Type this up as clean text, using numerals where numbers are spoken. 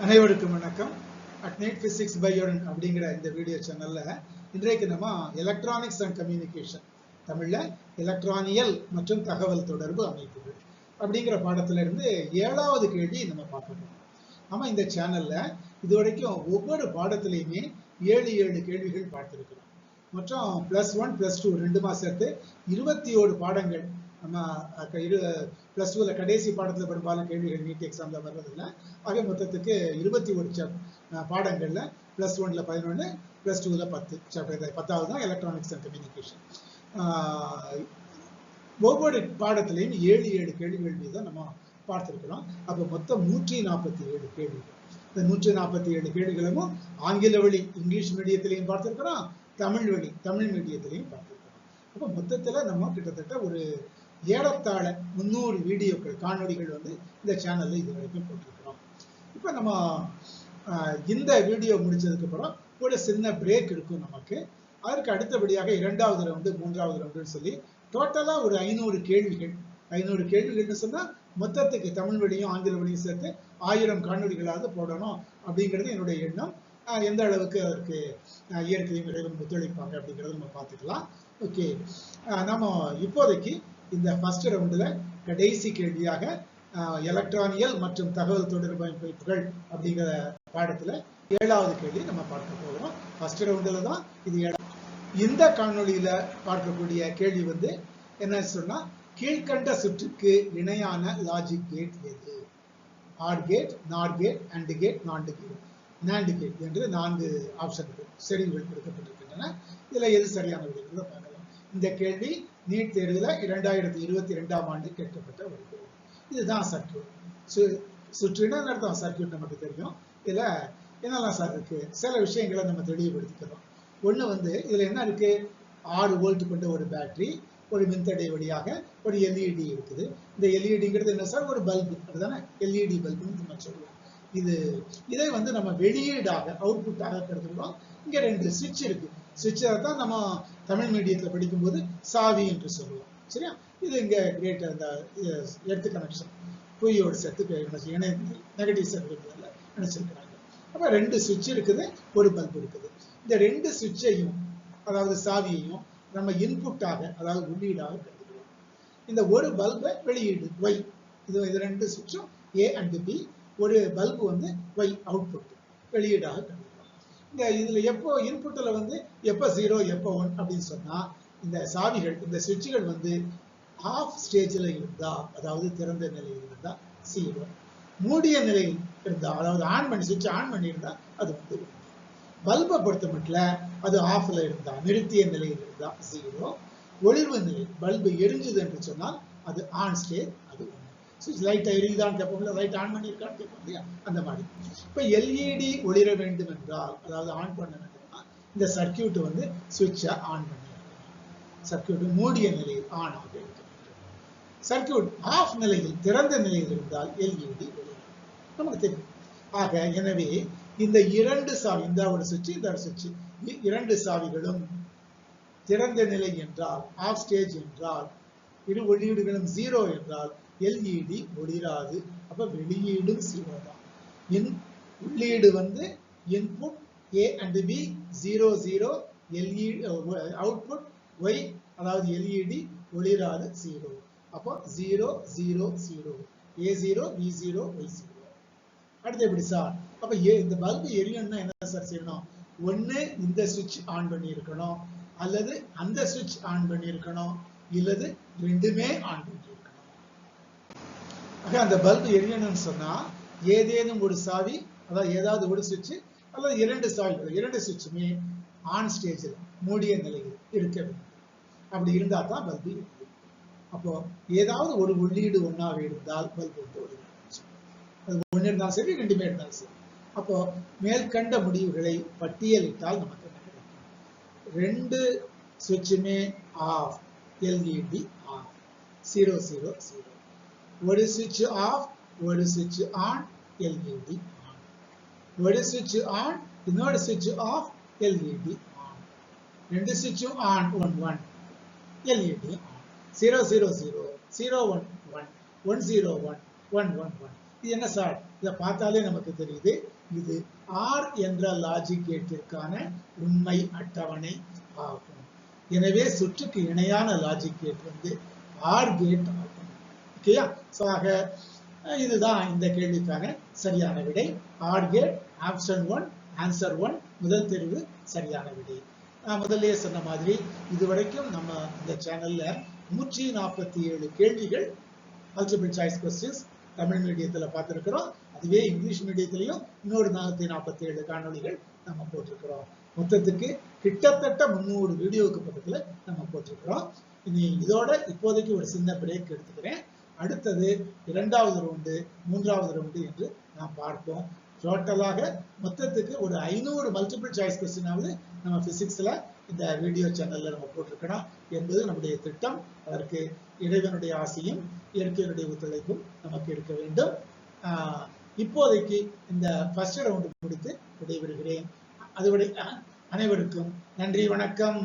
அனைவருக்கும் வணக்கம். அட்னைட் physics by யோடன் அப்படிங்கிற இந்த வீடியோ சேனல்ல இன்றைக்கு நம்ம எலக்ட்ரானிக்ஸ் அண்ட் கம்யூனிகேஷன், தமிழ்ல எலக்ட்ரானியல் மற்றும் தகவல் தொடர்பு அமைப்புகள் அப்படிங்கிற பாடத்துல இருந்து 7வது கேள்வி நம்ம பார்க்கணும். நம்ம இந்த சேனல்ல இதுவரைக்கும் ஒவ்வொரு பாடத்திலையுமே 7 கேள்விகள் பார்த்திருக்கிறோம். மற்றும் +1 +2 ரெண்டுமா சேர்த்து 21 பாடங்கள் நம்ம +2ல கடைசி பாடத்துல பெரும்பாலும் கேள்விகள் நீட் எக்ஸாம்ல வர்றதில்லை. ஆக மொத்தத்துக்கு 21 பாடங்கள்ல +1ல 11, +2ல 10 சாப்டர். 10வது தான் எலக்ட்ரானிக்ஸ் அண்ட் கம்யூனிகேஷன். ஒவ்வொரு பாடத்திலையும் 7 கேள்விகள் மீது நம்ம பார்த்திருக்கிறோம். அப்போ மொத்தம் 147 கேள்விகள். இந்த 147 கேள்விகளும் ஆங்கில வழி இங்கிலீஷ் மீடியத்திலையும் பார்த்திருக்கிறோம், தமிழ் வழி தமிழ் மீடியத்திலையும் பார்த்திருக்கிறோம். அப்போ மொத்தத்துல நம்ம கிட்டத்தட்ட ஒரு ஏறத்தாழ 300 வீடியோக்கள் காணொலிகள் இந்த சேனல்ல இது வரைக்கும் போட்டிருக்கிறோம். இப்ப நம்ம இந்த வீடியோ முடிச்சதுக்கு அப்புறம் ஒரு சின்ன பிரேக் இருக்கும் நமக்கு. அதற்கு அடுத்தபடியாக 2வது ரவுண்டு 3வது ரவுண்டுன்னு சொல்லி டோட்டலா ஒரு 500 கேள்விகள். 500 கேள்விகள்னு சொன்னா மொத்தத்துக்கு தமிழ் வழியும் ஆங்கில வழியும் சேர்த்து 1000 காணொலிகளாவது போடணும் அப்படிங்கிறது என்னுடைய எண்ணம். எந்த அளவுக்கு அதற்கு இயற்கையும் இறைவன் ஒத்துழைப்பாங்க அப்படிங்கிறத நம்ம பார்த்துக்கலாம். ஓகே, நம்ம இப்போதைக்கு இந்த ஃபர்ஸ்ட் ரவுண்டுல கடைசி கேள்வியாக எலக்ட்ரானியல் மற்றும் தகவல் தொடர்பு அமைப்புகள் அப்படிங்கிற பாடத்துல 7வது கேள்வி நம்ம பார்க்க போகிறோம். ஃபர்ஸ்ட் ரவுண்டுல தான் இது. இந்த காணொலியில பார்க்கக்கூடிய கேள்வி என்ன சொன்னா, கீழ்கண்ட சுற்றுக்கு இணையான லாஜிக் கேட் எது? ஆட் gate, NOT gate, AND gate, NOT gate, NAND gate என்று 4 ஆப்ஷன்கள் செறிவுகள் கொடுக்கப்பட்டிருக்கின்றன. இதுல எது சரியான விடைகளை பார்க்கலாம். இந்த கேள்வி நீட் தேர்வுல 2022ஆம் ஆண்டு கேட்கப்பட்ட ஒரு கேள்வி. இதுதான் சர்க்கியூட். சுற்றுனா அர்த்தம் சர்க்கியூட் நமக்கு தெரியும். இதுல என்னெல்லாம் சார் இருக்கு, சில விஷயங்களை நம்ம தெளிவுபடுத்திக்கிறோம். ஒண்ணு இதுல என்ன இருக்கு, 6 வோல்ட் கொண்ட ஒரு பேட்டரி, ஒரு மின்தடை வழியாக ஒரு எல்இடி இருக்குது. இந்த எல்இடிங்கிறது என்ன சார், ஒரு பல்பு, அதுதானே எல்இடி பல்புன்னு நம்ம சொல்லுவோம். இதை நம்ம வெளியீடாக அவுட்புட்டாக கருதுகிறோம். இங்க 2 சுவிட்ச் இருக்கு. சுவிட்சை தான் நம்ம தமிழ் மீடியத்துல படிக்கும்போது சாவி என்று சொல்லுவோம். சரியா? இது இங்க கிரேட்டர் இந்த எர்த் கனெக்ஷன் புவியோடு சேர்த்து நெகட்டிவ் சர்க்யூட்ல நினைச்சிருக்கிறாங்க. அப்ப 2 சுவிட்ச் இருக்குது, ஒரு பல்பு இருக்குது. இந்த 2 சுவிட்சையும் அதாவது சாவியையும் நம்ம இன்புட்டாக அதாவது உள்ளீடாக கருதுகிறோம். இந்த ஒரு பல்பை வெளியீடு ஒய், இது 2 சுவிட்சும் ஏ அண்ட் பி, ஒரு பல்பு ஒய் அவுட்புட் வெளியீடாக கருதுகிறோம். இதுல எப்போ இன்புட்ல எப்போ 0 எப்போ 1 அப்படின்னு சொன்னா, இந்த சாவிகள் இந்த சுவிட்சுகள் ஆஃப் ஸ்டேஜ்ல இருந்தா, அதாவது திறந்த நிலையில் இருந்தா 0, மூடிய நிலையில் இருந்தா அதாவது ஆன் பண்ணி சுவிட்ச் ஆன் பண்ணி இருந்தா அது பல்பை பொறுத்த மட்டும் அது ஆஃப்ல இருந்தா நிறுத்திய நிலையில் இருந்தா 0, ஒளிர்வு நிலை பல்பு எரிஞ்சுது என்று சொன்னால் அது ஆன் ஸ்டேஜ், அது 1. லைட் எரியுதான்னு கேட்போம்ல, லைட் ஆன் பண்ணியிருக்கான்னு கேட்போம் இல்லையா, அந்த மாதிரி. இப்ப எல்இடி ஒளிர வேண்டும் என்றால், அதாவது ஆன் பண்ண வேண்டும்னா இந்த சர்க்கியூட் சுவிட்சை ஆன் பண்ணி, சர்க்கியூட் மூடிய நிலையில் ஆன் ஆக இருக்க வேண்டும். சர்க்கியூட் ஆஃப் நிலையில் திறந்த நிலையில் இருந்தால் எல்இடி ஒளிரும், நமக்கு தெரியும். ஆக எனவே இந்த 2 சாவி, இந்த ஒரு சுவிட்ச் இந்த ஒரு சுவிட்ச், 2 சாவிகளும் திறந்த நிலை என்றால், ஆஃப் ஸ்டேஜ் என்றால், இரு வெளியீடுகளும் 0 என்றால் எல்இடி ஒளிராது. அப்ப வெளியீடும் 0 தான். உள்ளீடு input A and B 0 0, LED output Y அதாவது எல்இடி ஒளிராது 0. அப்போ 0 0 0, A0 B0 Y0. அடுத்து எப்படி சார்? அப்ப இந்த பல்பு எரியணும்னா என்ன சார் செய்யணும்? ஒண்ணு இந்த சுவிட்ச் ஆன் பண்ணி இருக்கணும், அல்லது அந்த சுவிட்ச் ஆன் பண்ணி இருக்கணும், இல்லது ரெண்டுமே ஆன் பண்ணி இருக்கணும். அந்த பல்பு எரியணும்னு சொன்னா ஏதேனும் ஒரு சாவி, அதாவது ஏதாவது ஒரு சுவிட்ச் அல்லது 2 சாவிகள், 2 சுவிட்சுமே ஆன் ஸ்டேஜில் மூடிய நிலையில் இருக்க வேண்டும். அப்படி இருந்தா தான் பல்பு எரியும். அப்போ ஏதாவது ஒரு உள்ளீடு ஒன்னாக இருந்தால் பல்பு ஒளிரும். அது ஒன்று இருந்தாலும் சரி, 2மே இருந்தாலும் சரி. அப்போ மேற்கண்ட முடிவுகளை பட்டியலிட்டால் நமக்கு என்ன கிடைக்கும்? 2 சுவிட்சுமே ஆஃப், எல்இடி ஆஃப், 0 0 0. ஒரு சுவிட்ச் ஆஃப், ஒரு சுவிட்ச் ஆன், எல்இடி ஆன். ஒரு சுவிட்ச் ஆன், இன்னொரு சுவிட்ச் ஆஃப், எல்இடி ஆன். 2 சுவிட்சும் ஆன், 1 1, எல்இடி ஆன். 0 0 0, 0 1 1, 1 0 1, 1 1 1. இது என்ன சார், இதை பார்த்தாலே நமக்கு தெரியுது, இது ஆர் என்ற லாஜிக் கேட்டிற்கான உண்மை அட்டவணை ஆகும். எனவே சுற்றுக்கு இணையான லாஜிக் கேட் வந்து ஆர் கேட் ஆகும். ஓகேயா? சோ ஆக இதுதான் இந்த கேள்விக்கான சரியான விடை. ஆர் கேட் ஆப்ஷன் 1 ஆன்சர் 1 முதல் தெரிவு சரியான விடை. நான் முதல்லயே சொன்ன மாதிரி இதுவரைக்கும் நம்ம இந்த சேனல்ல 147 கேள்விகள் மல்டிபிள் சாய்ஸ் கொஸ்டின்ஸ் தமிழ் மீடியத்துல பார்த்திருக்கிறோம். அதுவே இங்கிலீஷ் மீடியத்திலையும் இன்னொரு 447 காணொளிகள் நம்ம போட்டிருக்கிறோம். மொத்தத்துக்கு கிட்டத்தட்ட 300 வீடியோவுக்கு பக்கத்துல நம்ம போட்டிருக்கிறோம். இனி இதோட இப்போதைக்கு ஒரு சின்ன பிரேக் எடுத்துக்கிறேன். அடுத்தது 2வது ரவுண்டு 3வது ரவுண்டு என்று நாம் பார்ப்போம். டோட்டலாக மொத்தத்துக்கு ஒரு 500 மல்டிபிள் சாய்ஸ் கொஸ்டினாவது நம்ம பிசிக்ஸ்ல இந்த வீடியோ சேனல்ல நம்ம போட்டிருக்கணும் என்பது நம்முடைய திட்டம். அதற்கு இறைவனுடைய ஆசையும் இயற்கையினுடைய ஒத்துழைப்பும் நமக்கு இருக்க வேண்டும். இப்போதைக்கு இந்த ஃபர்ஸ்ட் ரவுண்டு முடித்து விடைபெறுகிறேன். அதுவரை அனைவருக்கும் நன்றி, வணக்கம்.